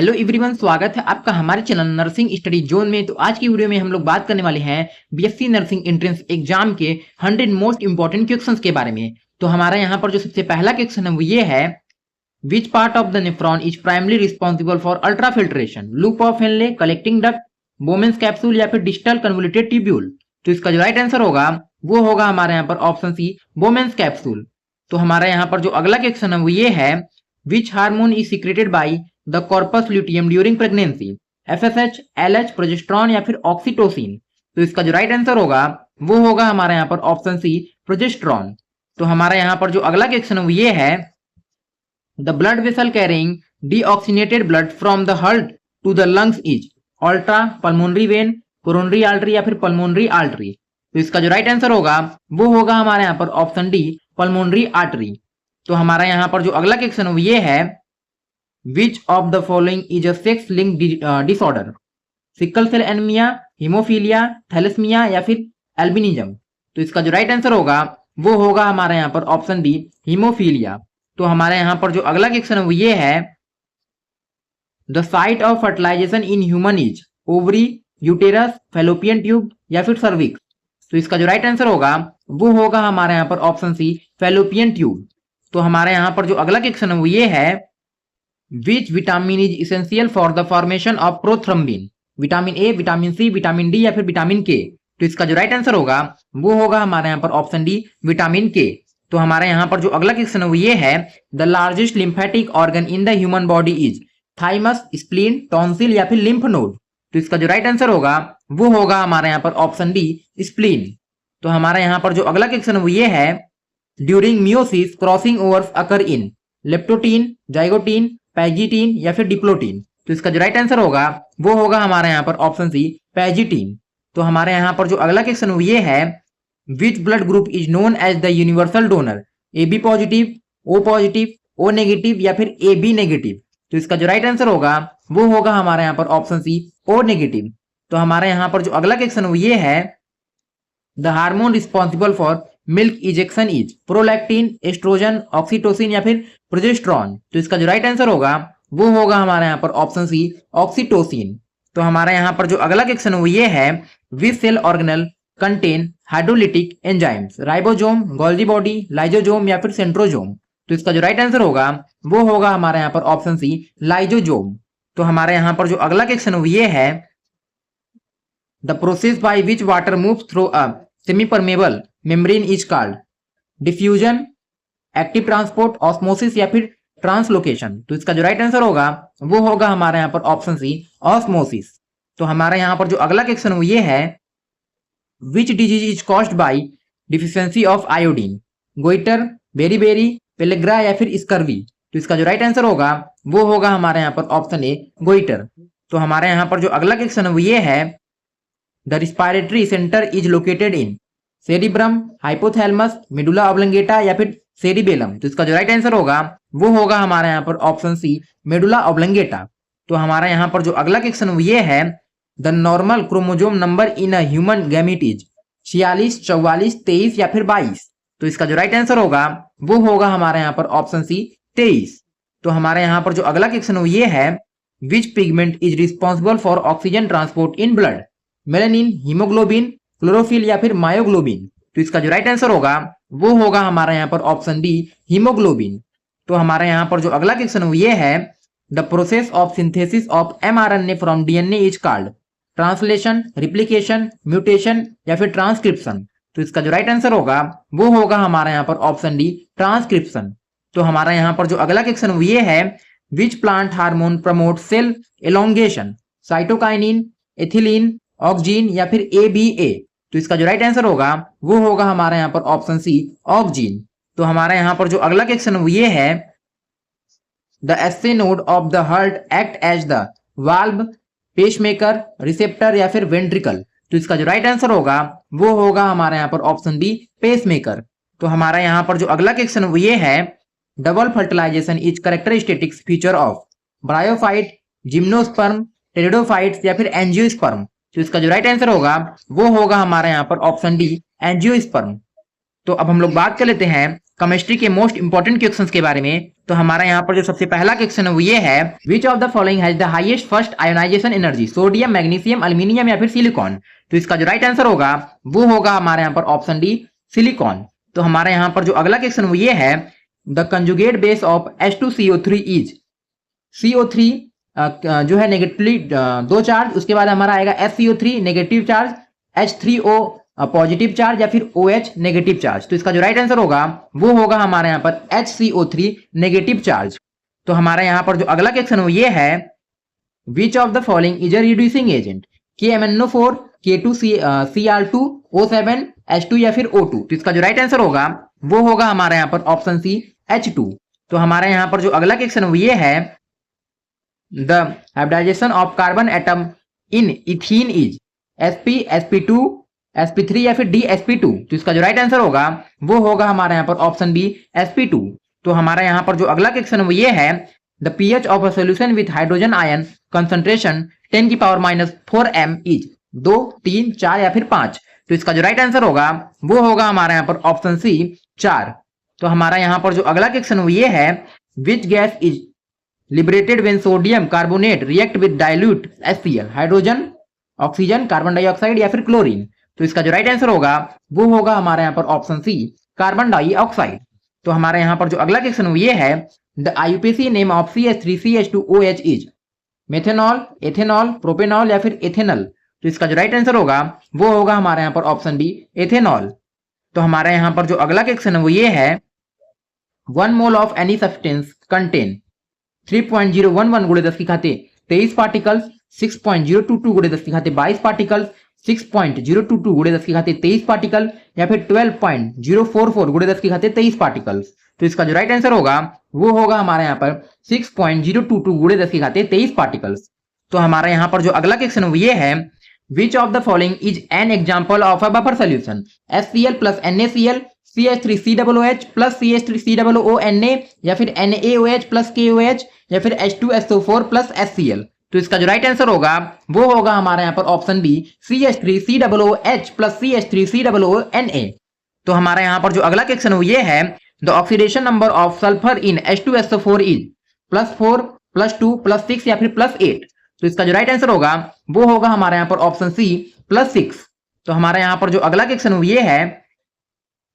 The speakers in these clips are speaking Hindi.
हेलो एवरीवन, स्वागत है आपका हमारे चैनल नर्सिंग स्टडी जोन में। तो आज की वीडियो में हम लोग बात करने वाले हैं बीएससी नर्सिंग एंट्रेंस एग्जाम के 100 मोस्ट इंपॉर्टेंट क्वेश्चंस के बारे में। तो हमारा यहाँ पर जो सबसे पहला क्वेश्चन है वो ये है, which part of the nephron is primary responsible for ultra filtration? Loop of Henle, collecting duct, बोमेंस capsule या फिर डिस्टल कन्वोल्यूटेड ट्यूब्यूल? तो इसका जो राइट आंसर होगा वो होगा हमारे यहाँ पर ऑप्शन सी, बोमेंस कैप्सूल। तो हमारा यहाँ पर जो अगला क्वेश्चन है वो ये है, which hormone is secreted by the corpus luteum during pregnancy? FSH, LH, progesterone या फिर ऑक्सीटोसिन? तो इसका जो राइट आंसर होगा वो होगा हमारे यहाँ पर ऑप्शन सी, प्रोजेस्टेरॉन। तो हमारा यहाँ पर जो अगला क्वेश्चन है वो ये है, the blood vessel carrying deoxygenated blood from the heart to the lungs is aorta, pulmonary vein, coronary artery या फिर पल्मोनरी आर्टरी? तो इसका जो राइट आंसर होगा वो होगा हमारे यहाँ पर ऑप्शन डी, पल्मोनरी आर्टरी। तो हमारा यहाँ पर जो अगला क्वेश्चन है वो ये है, which of the following is a sex link disorder? Sickle cell anaemia, haemophilia, thalassaemia या फिर एल्बिनिज्म? तो इसका जो राइट आंसर होगा वो होगा हमारे यहाँ पर ऑप्शन डी, हीमोफीलिया। तो हमारे यहाँ पर जो अगला क्वेश्चन है वो ये है, the site of fertilisation in human is ovary, uterus, Fallopian tube या फिर सर्विक्स? तो इसका जो राइट आंसर होगा वो होगा हमारे यहाँ पर ऑप्शन सी, फैलोपियन ट्यूब। तो हमारे यहाँ पर जो अगला क्वेश्चन है वो ये है, which vitamin is essential for the formation of prothrombin? Vitamin A, vitamin C, vitamin D या फिर विटामिन के? तो इसका जो राइट आंसर होगा वो होगा हमारे यहाँ पर ऑप्शन डी, विटामिन के। तो हमारे यहाँ पर जो अगला क्वेश्चन है वो ये है, the largest lymphatic organ in the human body is thymus, spleen, tonsil या फिर लिम्फ नोड? तो इसका जो राइट आंसर होगा वो होगा हमारे यहाँ पर ऑप्शन डी, स्प्लीन। तो हमारे यहाँ पर जो अगला क्वेश्चन है वो ये है, ड्यूरिंग मियोसिस क्रॉसिंग ओवर्स अकर इन लेप्टोटीन, जाइगोटीन, पैजिटीन या फिर डिप्लोटीन? तो इसका जो राइट आंसर होगा वो होगा हमारे यहाँ पर ऑप्शन सी, पैजिटीन। तो हमारे यहाँ पर जो अगला क्वेश्चन ये है, which blood group is known as the universal donor? A B positive, O positive, O negative या फिर ए बी नेगेटिव? तो इसका जो राइट आंसर होगा वो होगा हमारे यहाँ पर ऑप्शन सी, ओ नेगेटिव। तो हमारे यहाँ पर जो अगला क्वेश्चन ये है, the hormone responsible for milk ejection is prolactin, oestrogen, oxytocin या फिर प्रोजेस्टेरॉन? तो इसका जो राइट आंसर होगा वो होगा हमारे यहाँ पर ऑप्शन सी, ऑक्सीटोसिन। तो हमारे यहाँ पर जो अगला क्वेश्चन है वो ये है, which cell organelle contain hydrolytic enzymes? Ribosome, Golgi body, lysosome या फिर सेंट्रोसोम? तो इसका जो राइट आंसर होगा वो होगा हमारे यहाँ पर ऑप्शन सी, लाइसोसोम। तो हमारे यहाँ पर जो अगला क्वेश्चन है वो ये है, the process by which water moves through a semi permeable membrane is called? Diffusion, active transport, osmosis या फिर ट्रांसलोकेशन? तो इसका जो राइट आंसर होगा वो होगा हमारे यहाँ पर ऑप्शन सी, ऑस्मोसिस। तो हमारे यहाँ पर जो अगला क्वेश्चन वो ये है, which disease is caused by deficiency of iodine? Goitre, beriberi, pellagra या फिर स्कर्वी? तो इसका जो राइट आंसर होगा वो होगा हमारे यहाँ पर ऑप्शन ए, गोइटर। तो हमारे यहाँ पर जो अगला क्वेश्चन है वो ये है, the respiratory centre is located in cerebrum, hypothalamus, medulla oblongata या फिर सेरिबेलम? तो इसका जो राइट आंसर होगा वो होगा हमारे यहाँ पर ऑप्शन सी, मेडुला ऑब्लंगेटा। तो हमारा यहाँ पर जो अगला क्वेश्चन ये है, the normal chromosome number in a human gamete is 46, 44, 23 या फिर 22? तो इसका जो राइट आंसर होगा वो होगा हमारे यहाँ पर ऑप्शन सी, 23। तो हमारे यहाँ पर जो अगला क्वेश्चन ये है, which pigment is responsible for oxygen transport in blood? Melanin, haemoglobin, chlorophyll या फिर मायोग्लोबिन? तो इसका जो राइट आंसर होगा वो होगा हमारा यहाँ पर ऑप्शन डी, हीमोग्लोबिन। तो हमारे यहाँ पर जो अगला क्वेश्चन ये है, the process of synthesis of mRNA from DNA is called translation, replication, mutation या फिर ट्रांसक्रिप्शन? तो इसका जो राइट आंसर होगा वो होगा हमारा यहाँ पर ऑप्शन डी, ट्रांसक्रिप्शन। तो हमारा यहाँ पर जो अगला क्वेश्चन ये है, which plant hormone promote cell elongation? Cytokinin, ethylene, auxin या फिर ABA? तो इसका जो राइट आंसर होगा वो होगा हमारे यहाँ पर ऑप्शन सी, ऑक्जीन। तो हमारे यहाँ पर जो अगला क्वेश्चन ये है, the SA node of the heart act as the valve, pacemaker, receptor या फिर वेंट्रिकल? तो इसका जो राइट आंसर होगा वो होगा हमारे यहाँ पर ऑप्शन डी, पेसमेकर। तो हमारा यहाँ पर जो अगला क्वेश्चन ये है, double fertilisation is characteristics feature of bryophyte, gymnosperm, pteridophytes या फिर एंजियोस्पर्म? तो इसका जो राइट आंसर होगा वो होगा हमारे यहाँ पर ऑप्शन डी, एंजियोस्पर्म। तो अब हम लोग बात कर लेते हैं केमिस्ट्री के मोस्ट इंपॉर्टेंट क्वेश्चंस के बारे में। तो हमारा यहाँ पर जो सबसे पहला क्वेश्चन है वो ये है, which of the following has the highest first ionisation energy, sodium, magnesium, aluminium या फिर सिलिकॉन। तो इसका जो राइट आंसर होगा वो होगा हमारे यहाँ पर ऑप्शन डी, सिलिकॉन। तो हमारे यहाँ पर जो अगला क्वेश्चन वो ये है, the conjugate base of H2CO3 is, CO3 जो है नेगेटिवली 2 चार्ज, उसके बाद हमारा आएगा SCO3 negative charge, H3O positive charge या फिर OH नेगेटिव चार्ज। तो इसका जो राइट आंसर होगा वो होगा हमारे यहाँ पर HCO3 नेगेटिव चार्ज। तो हमारे यहाँ पर जो अगला क्वेश्चन वो ये है, which of the following is a reducing agent, KMnO4, K2Cr2O7, H2 या फिर O2। तो इसका जो राइट आंसर होगा वो होगा हमारे यहाँ पर ऑप्शन सी, H2। तो हमारे यहाँ पर जो अगला क्वेश्चन वो ये है, the hybridisation of carbon atom in ethene is sp, sp2, sp3 या फिर dsp2। तो इसका जो राइट आंसर होगा वो होगा हमारे यहाँ पर ऑप्शन बी, sp2। तो हमारा यहाँ पर जो अगला क्वेश्चन वो ये है, the pH of a solution with hydrogen ion concentration 10⁻⁴ m is 2, 3, 4 या फिर 5। तो इसका जो राइट आंसर होगा वो होगा हमारे यहाँ पर ऑप्शन सी, 4। तो हमारा यहाँ पर जो अगला क्वेश्चन वो ये है, which gas is liberated when sodium carbonate react with dilute HCl, hydrogen, oxygen, carbon dioxide या फिर क्लोरीन। तो इसका जो राइट आंसर होगा वो होगा हमारे यहाँ पर ऑप्शन सी, कार्बन डाइऑक्साइड। तो हमारे यहाँ पर जो अगला क्वेश्चन वो ये है, the IUPAC name of CH3CH2OH is methanol, ethanol, propanol या फिर एथेनल। तो इसका जो राइट आंसर होगा वो होगा हमारे यहाँ पर ऑप्शन बी, एथेनॉल। तो हमारे यहाँ पर जो अगला क्वेश्चन है वो ये है, 1 mole of any substance contain 3.011 गुणे 10 की घाते 23 पार्टिकल्स, 6.022 गुणे 10 की घाते 22 पार्टिकल्स, 6.022 गुणे 10 की घाते 23 पार्टिकल या फिर 12.044 गुणे 10 की घाते 23 पार्टिकल्स। तो इसका जो राइट आंसर होगा वो होगा हमारे यहाँ पर 6.022 गुणे 10 की घाते 23 पार्टिकल्स। तो हमारे यहाँ पर जो अगला क्वेश्चन है वो ये है, which of the following is an example of a buffer solution, HCl plus NaCl, CH3COOH plus CH3COONA या फिर NaOH प्लस KOH या फिर H2SO4 प्लस HCl। तो इसका जो राइट आंसर होगा वो होगा हमारे यहाँ पर option B, CH3COOH plus CH3COONA। तो हमारे यहाँ पर जो अगला क्वेश्चन है ये है, the oxidation number of sulphur in H2SO4 is +4, +2, +6 या फिर +8। तो इसका जो राइट आंसर होगा वो होगा हमारे यहाँ पर ऑप्शन सी, +6। तो हमारे यहाँ पर जो अगला क्वेश्चन ये है,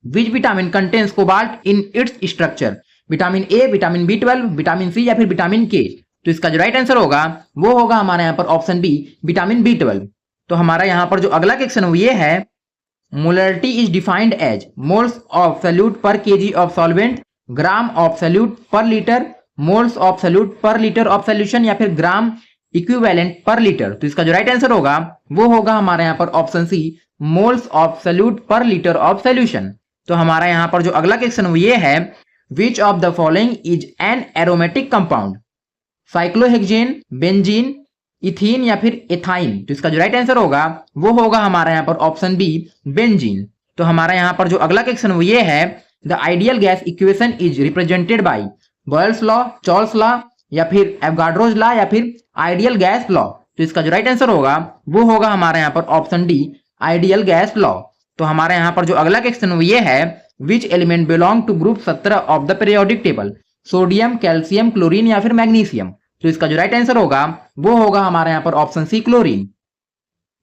which vitamin contains cobalt in its structure, vitamin A, vitamin B12, vitamin C या फिर विटामिन के। तो इसका जो राइट आंसर होगा वो होगा हमारे यहाँ पर ऑप्शन बी, विटामिन B12। तो हमारा यहाँ पर जो अगला क्वेश्चन ये है, molarity is defined as moles of solute per KG of solvent, gram of solute per litre, moles of solute per litre of solution या फिर ग्राम इक्विवेलेंट पर लीटर। तो इसका जो राइट आंसर होगा वो होगा हमारे यहाँ पर option C, moles of solute per litre of solution. तो हमारा यहाँ पर जो अगला क्वेश्चन ये है, which of the following is an aromatic compound, cyclohexane, benzene, ethene या फिर एथाइन। तो इसका जो राइट आंसर होगा वो होगा हमारा यहाँ पर ऑप्शन बी, बेंजीन। तो हमारा यहाँ पर जो अगला क्वेश्चन ये है, the ideal gas equation is represented by Boyle's law, chawls law या फिर एवोगाड्रोज लॉ या फिर आइडियल गैस लॉ। तो इसका जो राइट आंसर होगा वो होगा हमारे यहाँ पर option D, ideal gas law. तो हमारे यहाँ पर जो अगला क्वेश्चन ये है, which element belong to group 17 of the periodic table, sodium, calcium, chlorine या फिर मैग्नीशियम। तो इसका जो राइट आंसर होगा वो होगा हमारे यहाँ पर ऑप्शन सी, क्लोरीन।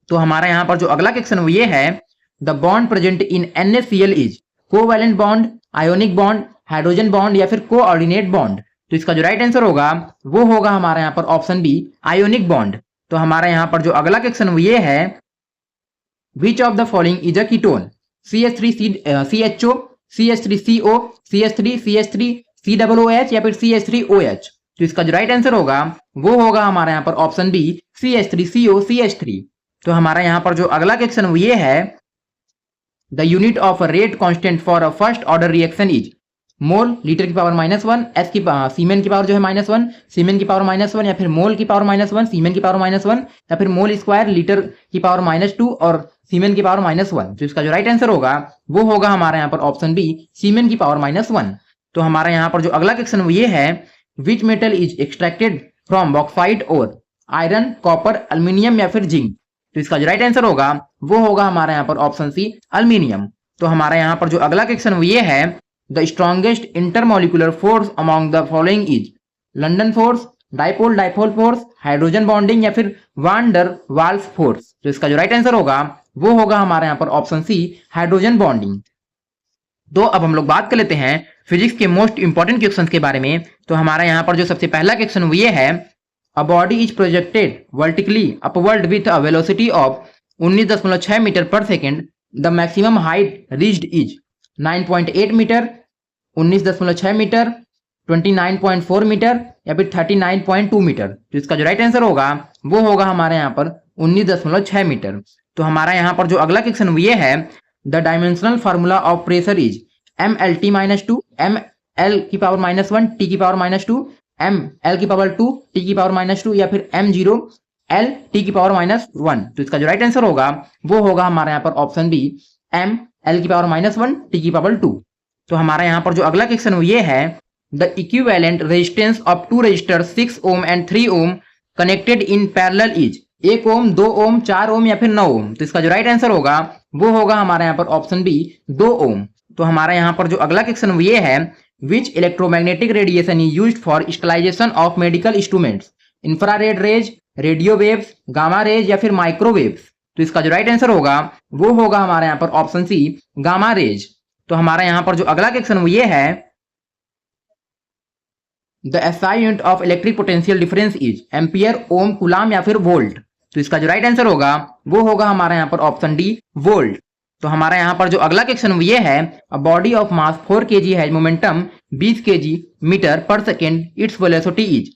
तो हमारे यहाँ पर जो अगला क्वेश्चन ये है, the bond present in NaCl is covalent bond, ionic bond, hydrogen bond या फिर कोऑर्डिनेट बॉन्ड। तो इसका जो राइट आंसर होगा वो होगा हमारे यहाँ पर ऑप्शन बी, आयोनिक बॉन्ड। तो हमारे यहाँ पर जो अगला क्वेश्चन ये है, which of the following is a ketone, CH3CHO, CH3CO, CH3CH3COOH या फिर CH3OH। तो इसका जो राइट आंसर होगा वो होगा हमारे यहाँ पर ऑप्शन बी, CH3COCH3। तो हमारा यहाँ पर जो अगला क्वेश्चन ये है, the unit of rate constant for a first order reaction is mole, litre की पावर -1, एस की सीमेन की पावर जो है -1, सीमेन की पावर -1 या फिर मोल की पावर -1, सीमेन की पावर -1 या फिर मोल स्क्वायर, लीटर की पावर -2 और सीमेन की पावर -1। तो इसका जो राइट आंसर होगा वो होगा हमारे यहाँ पर ऑप्शन बी, सीमेन की पावर -1। तो हमारा यहाँ पर जो अगला क्वेश्चन ये है, which metal is extracted from bauxite और आयरन, कॉपर, एल्यूमिनियम या फिर जिंक। तो इसका जो राइट आंसर होगा वो होगा हमारे यहाँ पर ऑप्शन सी, एल्यूमिनियम। तो हमारा यहाँ पर जो अगला क्वेश्चन ये है, the strongest intermolecular force among the following is London force, dipole dipole force, hydrogen bonding या फिर वान डर वाल्स फोर्स। तो इसका जो राइट आंसर होगा वो होगा हमारे यहाँ पर ऑप्शन सी, हाइड्रोजन बॉन्डिंग। तो अब हम लोग बात कर लेते हैं फिजिक्स के मोस्ट इंपॉर्टेंट क्वेश्चंस के बारे में। तो हमारा यहाँ पर जो सबसे पहला क्वेश्चन वो ये है, a body is projected vertically upward with a velocity of 19.6 metre per second, the maximum height reached is 9.8 metre, 19.6 metre, 29.4 metre या फिर 39.2 मीटर। तो इसका जो राइट आंसर होगा वो होगा हमारे यहाँ पर 19.6 मीटर। तो हमारा यहाँ पर जो अगला क्वेश्चन ये है, the dimensional formula of pressure is mLT-2, mL⁻⁻1, T⁻⁻2, mL⁻2, T⁻⁻2 या फिर m0 L⁻⁻1। तो इसका जो राइट आंसर होगा वो होगा हमारे यहाँ पर ऑप्शन बी, mL⁻⁻1, T⁻2। तो हमारा यहाँ पर जो अगला क्वेश्चन ये है, the equivalent resistance of two resistor 6 ohm and 3 ohm connected in parallel is 1 ohm, 2 ohm, 4 ohm या फिर 9 ओम। तो इसका जो राइट आंसर होगा वो होगा हमारे यहाँ पर ऑप्शन बी, 2 ओम। तो हमारा यहाँ पर जो अगला क्वेश्चन ये है, which electromagnetic radiation is used for sterilisation of medical instruments, infrared rays, radio waves, gamma rays या फिर माइक्रोवेव्स। तो इसका जो राइट आंसर होगा वो होगा हमारे यहाँ पर ऑप्शन सी, गामा रेज। तो हमारा यहाँ पर जो अगला क्वेश्चन ये है, the SI unit of electric potential difference is ampere, ohm, coulomb या फिर वोल्ट। तो इसका जो राइट आंसर होगा वो होगा हमारे यहाँ पर ऑप्शन डी, वोल्ट। तो हमारा यहाँ पर जो अगला क्वेश्चन ये है, a body of mass 4 kg has momentum 20 kg metre per second, its velocity is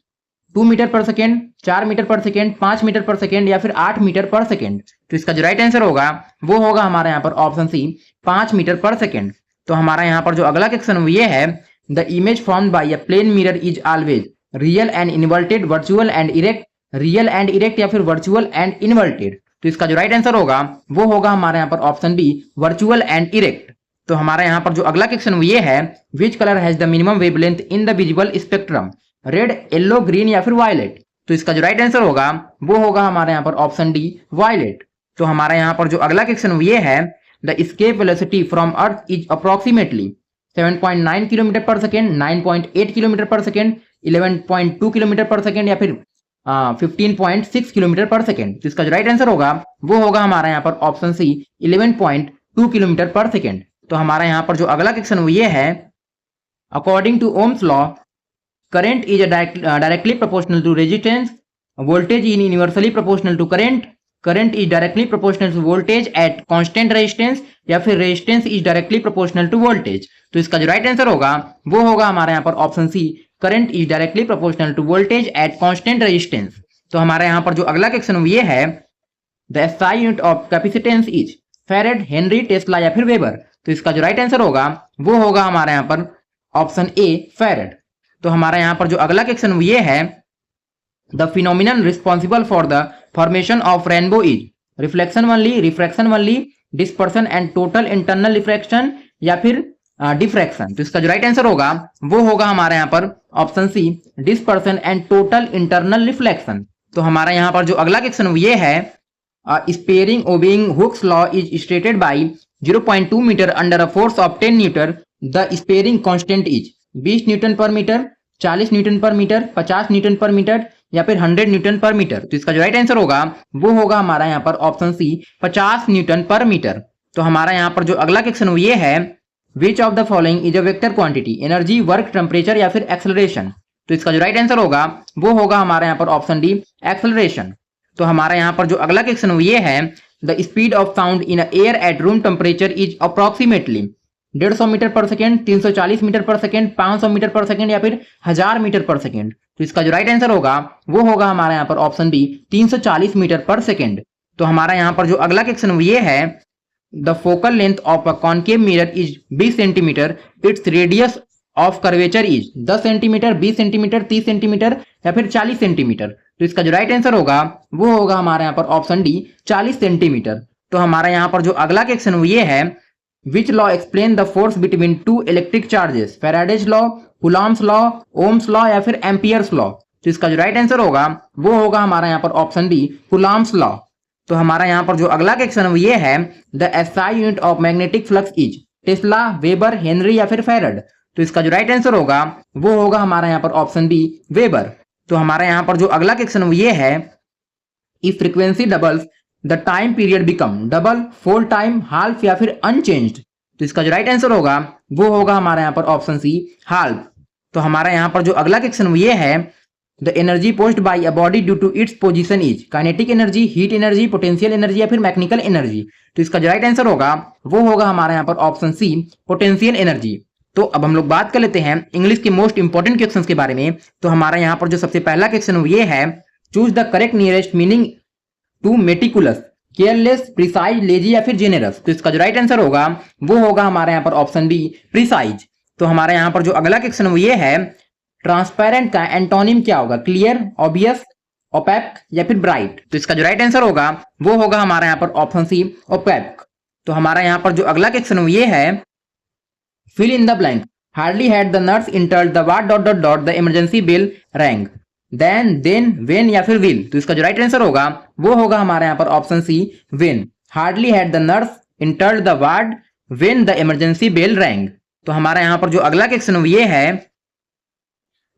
2 metre per second, 4 metre per second, 5 metre per second या फिर 8 मीटर पर सेकेंड। तो इसका जो राइट आंसर होगा वो होगा हमारे यहाँ पर option C, 5 metre per second. तो हमारा यहाँ पर जो अगला क्वेश्चन ये है, the image formed by a plane mirror is always real and inverted, virtual and erect, real and erect या फिर वर्चुअल एंड इनवर्टेड। तो इसका जो राइट आंसर होगा वो होगा हमारे यहाँ पर option B, virtual and erect. तो हमारा यहाँ पर जो अगला क्वेश्चन ये है, which colour has the minimum wavelength in the visible spectrum, red, yellow, green या फिर वायलेट। तो इसका जो राइट आंसर होगा वो होगा हमारे यहाँ पर ऑप्शन डी, वायलेट। तो हमारा यहाँ पर जो अगला क्वेश्चन ये है, the escape velocity from earth is approximately 7.9 kilometre per second, 9.8 kilometre per second, 11.2 kilometre per second या फिर 15.6 किलोमीटर पर सेकेंड। तो इसका जो राइट आंसर होगा वो होगा हमारा यहाँ पर option C, 11.2 kilometre per second. तो हमारा यहाँ पर जो अगला क्वेश्चन ये है, according to Ohm's law current is directly proportional to resistance, voltage is universally proportional to current, current is directly proportional to voltage at constant resistance या फिर resistance is directly proportional to voltage. तो इसका जो राइट आंसर होगा वो होगा हमारे यहाँ पर option C, current is directly proportional to voltage at constant resistance. तो हमारे यहाँ पर जो अगला क्वेश्चन ये है, the SI unit of capacitance is farad, henry, tesla या फिर वेबर। तो इसका जो राइट आंसर होगा वो होगा हमारे यहाँ पर ऑप्शन ए, फैरेड। तो हमारा यहाँ पर जो अगला क्वेश्चन ये है, the phenomenon responsible for the formation of rainbow is reflection only, refraction only, dispersion and total internal refraction या फिर डिफ्रैक्शन। तो इसका जो राइट आंसर होगा वो होगा हमारे यहाँ पर option C, dispersion and total internal reflection. तो हमारा यहाँ पर जो अगला क्वेश्चन ये है, spring obeying Hooke's law is stated by 0.2 metre under a force of 10 newton, the spring constant is 20 newton per metre, 40 newton per metre, 50 newton per metre या फिर 100 न्यूटन पर मीटर। तो इसका जो राइट आंसर होगा वो होगा हमारा यहाँ पर ऑप्शन सी, 50 न्यूटन पर मीटर। तो हमारा यहाँ पर जो अगला क्वेश्चन ये है, which of the following is a vector quantity, energy, work, temperature या फिर एक्सेलरेशन। तो इसका जो राइट आंसर होगा वो होगा हमारे यहाँ पर ऑप्शन डी, एक्सेलरेशन। तो हमारा यहाँ पर जो अगला क्वेश्चन ये है, the speed of sound in air at room temperature is approximately 150 metre per second, 340 metre per second, 500 metre per second या फिर 1000 मीटर पर सेकेंड। तो इसका जो राइट आंसर होगा वो होगा हमारा यहाँ पर option B, 340 metre per second. तो हमारा यहाँ पर जो अगला क्वेश्चन ये है, the focal length of a concave mirror is 20 centimetre, its radius of curvature is 10 centimetre, 20 centimetre, 30 centimetre या फिर 40 सेंटीमीटर। तो इसका जो राइट आंसर होगा वो होगा हमारे यहाँ पर ऑप्शन डी, 40 सेंटीमीटर। तो हमारा यहाँ पर जो अगला क्वेश्चन ये है, which law explain the force between two electric charges, Faraday's law, Coulomb's law, Ohm's law या फिर एम्पियर्स लॉ। तो इसका जो राइट आंसर होगा वो होगा हमारा यहाँ पर ऑप्शन डी, कूलॉम्स लॉ। तो हमारा यहाँ पर जो अगला क्वेश्चन ये है, the SI unit of magnetic flux is Tesla, weber, Henry या फिर फेरड? तो इसका जो राइट आंसर होगा वो होगा हमारा यहाँ पर ऑप्शन बी, वेबर। तो हमारा यहाँ पर जो अगला क्वेश्चन वो ये है, if frequency doubles the time period become double, full time, half या फिर अनचेंज्ड? तो इसका जो राइट आंसर होगा वो होगा हमारा यहाँ पर ऑप्शन सी, हाल्फ। तो हमारा यहाँ पर जो अगला क्वेश्चन वो ये है, the energy possessed by a body due to its position is kinetic energy, heat energy, potential energy या फिर मैकेनिकल एनर्जी? तो इसका जो राइट आंसर होगा वो होगा हमारा यहाँ पर ऑप्शन सी, पोटेंशियल एनर्जी। तो अब हम लोग बात कर लेते हैं इंग्लिश के मोस्ट इंपॉर्टेंट क्वेश्चंस के बारे में। तो हमारा यहाँ पर जो सबसे पहला क्वेश्चन ये है, choose the correct nearest meaning to meticulous, careless, precise, lazy या फिर जेनरस? तो इसका जो राइट आंसर होगा वो होगा हमारे यहाँ पर ऑप्शन बी, प्रिसाइज। तो हमारे यहाँ पर जो अगला क्वेश्चन वो ये है, ट्रांसपेरेंट का एंटोनिम क्या होगा, क्लियर, ऑब्वियस, ओपेक या फिर ब्राइट? तो इसका जो राइट आंसर होगा वो होगा हमारे यहाँ पर ऑप्शन सी, ओपेक। तो हमारा यहाँ पर जो अगला क्वेश्चन वो ये है, fill in the blank, hardly had the nurse entered the ward dot dot dot the emergency bell rang, than, when या फिर विल? तो इसका जो राइट आंसर होगा वो होगा हमारे यहाँ पर option C, when. Hardly had the nurse entered the ward when the emergency bell rang. तो हमारा यहाँ पर जो अगला क्वेश्चन ये है,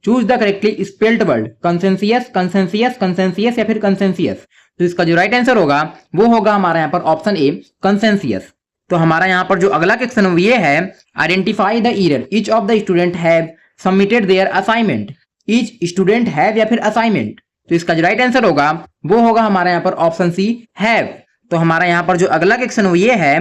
choose the correctly spelled word, conscientious, conscientious, conscientious या फिर कंसेंसियस? तो इसका जो राइट आंसर होगा वो होगा हमारा यहाँ पर ऑप्शन ए, कंसेंसियस। तो हमारा यहाँ पर जो अगला क्वेश्चन ये है, identify the year each of the student have submitted there assignment, each student have या फिर असाइनमेंट? तो इसका जो राइट आंसर होगा वो होगा हमारा यहाँ पर ऑप्शन सी, हैव। तो हमारा यहाँ पर जो अगला क्वेश्चन ये है,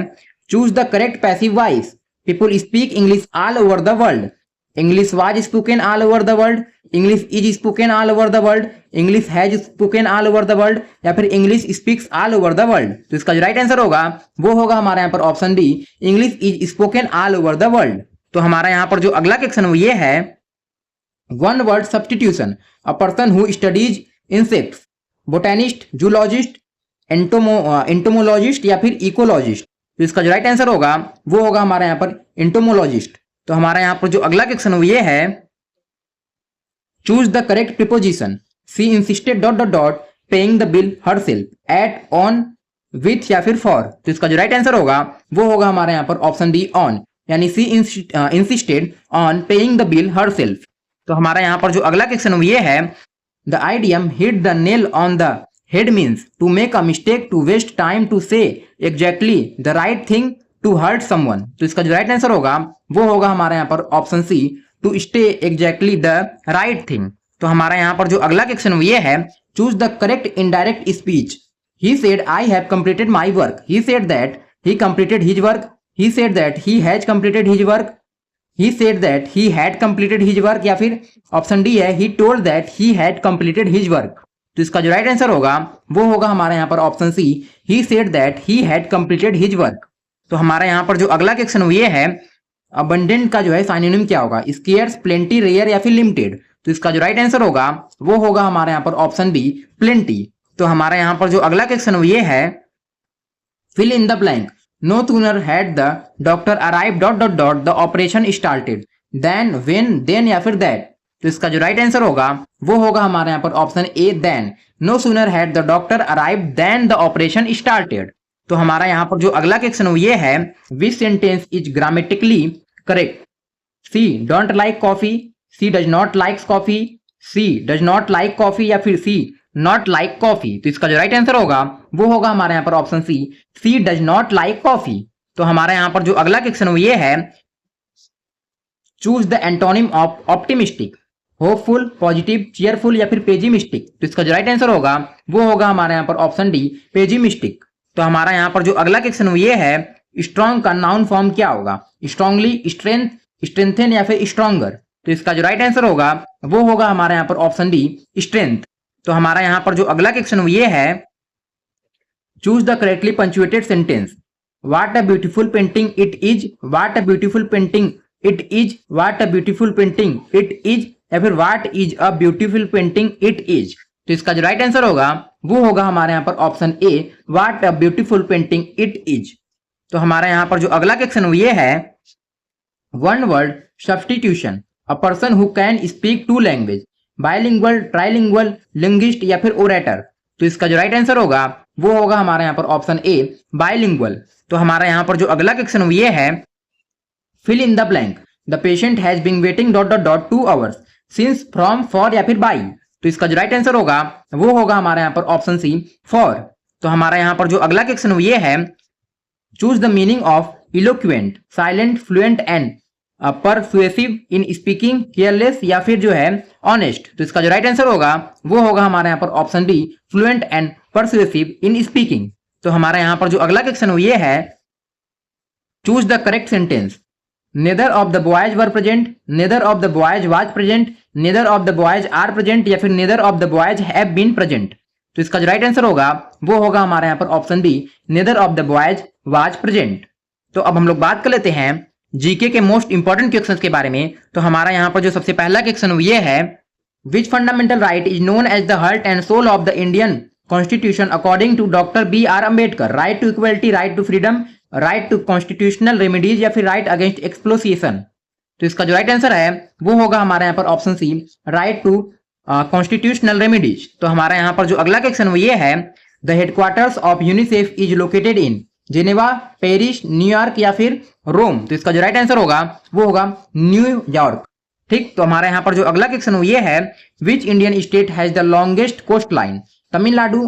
choose the correct passive voice, people speak English all over the world, English was spoken all over the world, English is spoken all over the world, English has spoken all over the world या फिर English speaks all over the world? तो इसका जो राइट आंसर होगा वो होगा हमारे यहाँ पर option D, English is spoken all over the world. तो हमारा यहाँ पर जो अगला क्वेश्चन ये है, one word substitution, a person who studies insects, botanist, zoologist, entomologist या फिर इकोलॉजिस्ट? तो इसका जो राइट आंसर होगा वो होगा हमारे यहाँ पर एंटोमोलॉजिस्ट। तो हमारा यहाँ पर जो अगला क्वेश्चन ये है, choose the correct preposition, she insisted dot dot dot paying the bill herself, at, on, with या फिर फॉर? तो इसका जो राइट आंसर होगा वो होगा हमारे यहाँ पर ऑप्शन डी, ऑन, यानी she insisted on paying the bill herself. तो हमारा यहाँ पर जो अगला क्वेश्चन ये है, the idiom hit the nail on the head means to make a mistake, to waste time, to say exactly the right thing, to hurt someone? तो इसका जो राइट आंसर होगा वो होगा हमारे यहाँ पर option C, to stay exactly the right thing. तो हमारा यहाँ पर जो अगला क्वेश्चन ये है, choose the correct indirect speech, he said I have completed my work, he said that he completed his work, he said that he has completed his work, he said that he had completed his work या फिर ऑप्शन डी है, he told that he had completed his work? तो इसका जो राइट आंसर होगा वो होगा हमारे यहाँ पर option C, he said that he had completed his work। तो हमारा यहाँ पर जो अगला क्वेश्चन ये है, abundant का जो है साइनोनिम क्या होगा, scarce, plenty, rare या फिर limited? तो इसका जो राइट आंसर होगा वो होगा हमारे यहाँ पर ऑप्शन बी, plenty। तो हमारा यहाँ पर जो अगला क्वेश्चन ये है, fill in the blank, no sooner had the doctor arrived dot dot dot the operation started, then, when, then या फिर that? तो इसका जो राइट आंसर होगा वो होगा हमारे यहाँ पर option A, then। no sooner had the doctor arrived then the operation started। तो हमारा यहाँ पर जो अगला क्वेश्चन ये है, which sentence is grammatically correct, C don't like coffee, C does not likes coffee, C does not like coffee या फिर C नॉट लाइक कॉफी? तो इसका जो राइट आंसर होगा वो होगा हमारे यहाँ पर option C, she does not like coffee. तो हमारे यहाँ पर जो अगला क्वेश्चन ये है, choose the antonym of optimistic, hopeful, positive, cheerful या फिर पेजिमिस्टिक? तो इसका जो राइट आंसर होगा वो होगा हमारे यहाँ पर ऑप्शन डी, पेजिमिस्टिक। तो हमारा यहाँ पर जो अगला क्वेश्चन ये है, स्ट्रॉन्ग का नाउन फॉर्म क्या होगा, स्ट्रांगली, स्ट्रेंथ, स्ट्रेंथन या फिर स्ट्रॉन्गर? तो इसका जो राइट आंसर होगा वो होगा हमारे यहाँ पर ऑप्शन डी, स्ट्रेंथ। तो हमारा यहाँ पर जो अगला क्वेश्चन ये है, choose the correctly punctuated sentence, what a beautiful painting it is, what a beautiful painting it is, what a beautiful painting it is या फिर what is a beautiful painting it is? तो इसका जो राइट आंसर होगा वो होगा हमारे यहाँ पर option A, what a beautiful painting it is. तो हमारा यहाँ पर जो अगला क्वेश्चन ये है, one word substitution, a person who can speak two language, bilingual, trilingual, linguist या फिर ओरेटर? तो इसका जो राइट आंसर होगा वो होगा हमारे यहाँ पर ऑप्शन ए, बायलिंगुअल। तो हमारा यहाँ पर जो अगला क्वेश्चन ये है, fill in the blank. The patient has been waiting dot dot dot 2 hours since from for या फिर बाई। तो इसका जो राइट आंसर होगा वो होगा हमारे यहाँ पर ऑप्शन सी फॉर। तो हमारा यहाँ पर जो अगला क्वेश्चन ये है, choose the meaning of eloquent, silent, fluent and persuasive in speaking, careless या फिर जो है ऑनेस्ट। तो इसका जो राइट आंसर होगा वो होगा हमारे यहाँ पर option B fluent and persuasive in speaking. तो हमारा यहाँ पर जो अगला क्वेश्चन ये है, choose the correct sentence. Neither of the boys were present, neither of the boys was present, neither of the boys are present या फिर neither of the boys have been present. तो इसका जो राइट आंसर होगा वो होगा हमारे यहाँ पर option B neither of the boys was present. तो अब हम लोग बात कर लेते हैं जीके के मोस्ट इंपॉर्टेंट क्वेश्चंस के बारे में। तो हमारा यहाँ पर जो सबसे पहला क्वेश्चन ये है, which fundamental right is known as the heart and soul of the Indian constitution according to doctor B R Ambedkar? Right to equality, right to freedom, right to constitutional remedies या फिर राइट अगेंस्ट एक्सप्लोसिएशन। तो इसका जो राइट आंसर है वो होगा हमारे यहाँ पर option C right to constitutional remedies. तो हमारा यहाँ पर जो अगला क्वेश्चन ये है, the headquarters of UNICEF is located in Geneva, Paris, New York या फिर रोम। तो इसका जो राइट आंसर होगा वो होगा न्यूयॉर्क। ठीक, तो हमारे यहाँ पर जो अगला क्वेश्चन ये है, which Indian state has the longest coastline? Tamil Nadu,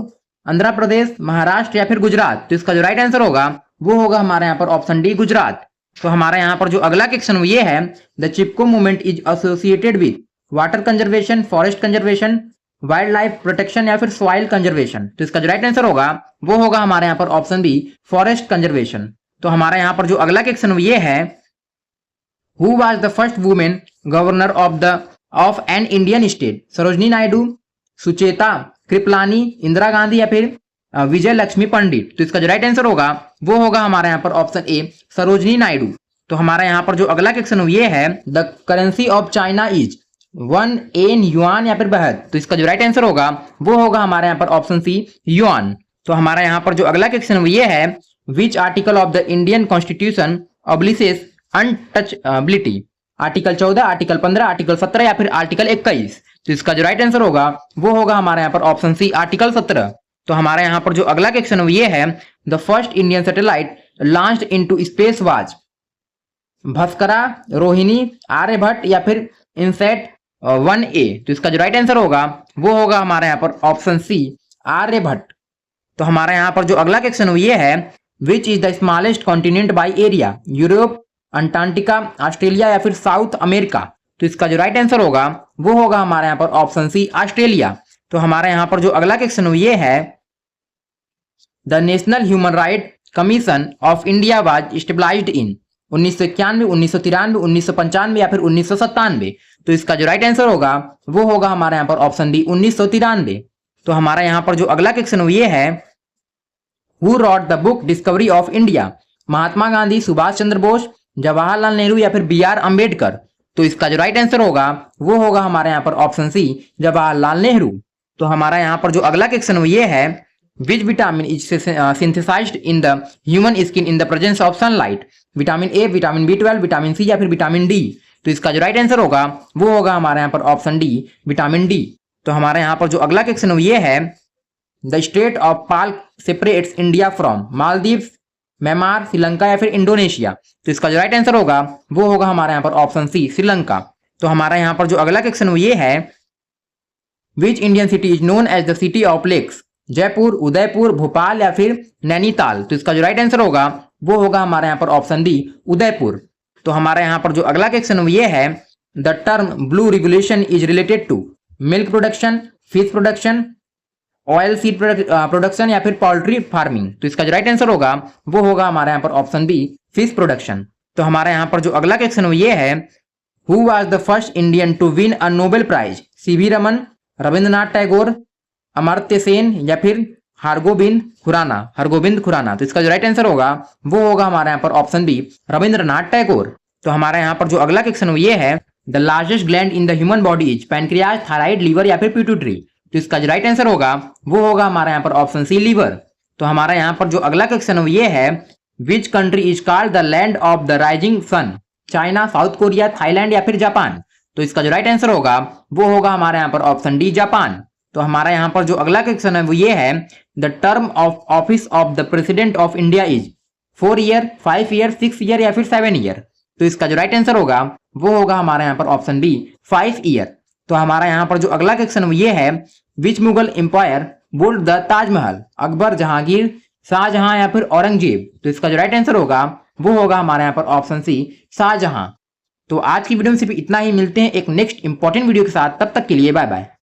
Andhra Pradesh, Maharashtra या फिर गुजरात। तो इसका जो राइट आंसर होगा वो होगा हमारे यहाँ पर ऑप्शन डी गुजरात। तो हमारे यहाँ पर जो अगला क्वेश्चन ये है, the Chipko movement is associated with water conservation, forest conservation, wild life protection या फिर सॉइल कंजर्वेशन। तो इसका जो राइट आंसर होगा वो होगा हमारे यहाँ पर ऑप्शन बी फॉरेस्ट कंजर्वेशन। तो हमारे यहाँ पर जो अगला क्वेश्चन ये है, who was the first women governor of an Indian state? Sarojini Naidu, Sucheta Kripalani, Indira Gandhi या फिर विजय लक्ष्मी पंडित। तो इसका जो राइट आंसर होगा वो होगा हमारे यहाँ पर ऑप्शन ए सरोजनी नायडू। तो हमारा यहाँ पर जो अगला क्वेश्चन ये है, the currency of China is 1 yen yuan या फिर बहत। तो इसका जो राइट आंसर होगा वो होगा हमारे यहाँ पर ऑप्शन सी युआन। तो हमारा यहाँ पर जो अगला क्वेश्चन ये है, which article of the Indian constitution abolishes untouchability? Article 14, article 15, article 17 या फिर आर्टिकल 21। तो इसका जो राइट आंसर होगा वो होगा हमारे यहाँ पर ऑप्शन सी आर्टिकल 17। तो हमारे यहाँ पर जो अगला क्वेश्चन ये है, the first Indian satellite launched into space was Bhaskara, Rohini, Aryabhata या फिर इनसेट 1A। तो इसका जो राइट आंसर होगा वो होगा हमारे यहाँ पर ऑप्शन सी आर्यभट्ट। तो हमारे यहाँ पर जो अगला क्वेश्चन ये है, which is the smallest continent by area? Europe, Antarctica, Australia या फिर साउथ अमेरिका। तो इसका जो राइट आंसर होगा वो होगा हमारे यहाँ पर ऑप्शन सी ऑस्ट्रेलिया। तो हमारे यहाँ पर जो अगला क्वेश्चन ये है, the national human right commission of India was established in 1991, 1993, 1995 या फिर 1997। तो इसका जो राइट आंसर होगा वो होगा हमारे यहाँ पर ऑप्शन डी 1993। तो हमारा यहाँ पर जो अगला क्वेश्चन ये है, who wrote the book discovery of India? Mahatma Gandhi, Subhash Chandra Bose, Jawaharlal Nehru या फिर बी आर अम्बेडकर। तो इसका जो राइट आंसर होगा वो होगा हमारे यहाँ पर ऑप्शन सी जवाहरलाल नेहरू। तो हमारा यहाँ पर जो अगला क्वेश्चन ये है, which vitamin is synthesised in the human skin in the presence of sunlight? Vitamin A, vitamin B12, vitamin C या फिर विटामिन डी। तो इसका जो राइट आंसर होगा वो होगा हमारे यहाँ पर ऑप्शन डी विटामिन डी। तो हमारे यहाँ पर जो अगला क्वेश्चन ये है, the state of Palk separates India from Maldives, Myanmar, Sri Lanka या फिर इंडोनेशिया। तो इसका जो राइट आंसर होगा वो होगा हमारे यहाँ पर ऑप्शन सी श्रीलंका। तो हमारा यहाँ पर जो अगला क्वेश्चन ये है, which Indian city is known as the city of lakes? Jaipur, Udaipur, Bhopal या फिर नैनीताल। तो इसका जो राइट आंसर होगा वो होगा हमारे यहाँ पर ऑप्शन डी उदयपुर। तो हमारे यहाँ पर जो अगला क्वेश्चन ये है, the term blue regulation is related to milk production, fish production, oil seed production या फिर पोल्ट्री फार्मिंग। तो इसका जो राइट आंसर होगा वो होगा हमारे यहाँ पर ऑप्शन बी फिश प्रोडक्शन। तो हमारे यहाँ पर जो अगला क्वेश्चन ये है, who was the first Indian to win a Nobel prize? C V Raman, Rabindranath Tagore, Amartya Sen या फिर हरगोबिंद खुराना। तो इसका जो राइट आंसर होगा वो होगा हमारे यहाँ पर ऑप्शन बी रविंद्रनाथ टैगोर। तो हमारे यहाँ पर जो अगला क्वेश्चन ये है, the largest gland in the human body is pancreas, thyroid, liver या फिर पिट्यूटरी। तो इसका जो राइट आंसर होगा वो होगा हमारे यहाँ पर ऑप्शन सी लीवर। तो हमारे यहाँ पर जो अगला क्वेश्चन ये है, which country is called the land of the rising sun? China, South Korea, Thailand या फिर जापान। तो इसका जो राइट आंसर होगा वो होगा हमारे यहाँ पर ऑप्शन डी जापान। तो हमारा यहाँ पर जो अगला क्वेश्चन है वो ये है, the term of office of the president of India is 4 year, 5 year, 6 year या फिर 7 ईयर। तो इसका जो राइट आंसर होगा वो होगा हमारा यहाँ पर ऑप्शन बी 5 ईयर। तो हमारा यहाँ पर जो अगला क्वेश्चन ये है, which Mughal empire built the Taj Mahal? Akbar, Jahangir, Shah Jahan या फिर औरंगजेब? तो इसका जो राइट आंसर होगा वो होगा हमारे यहाँ पर ऑप्शन सी शाहजहां। तो आज की वीडियो में सिर्फ इतना ही, मिलते हैं एक नेक्स्ट इंपॉर्टेंट वीडियो के साथ, तब तक के लिए बाय बाय।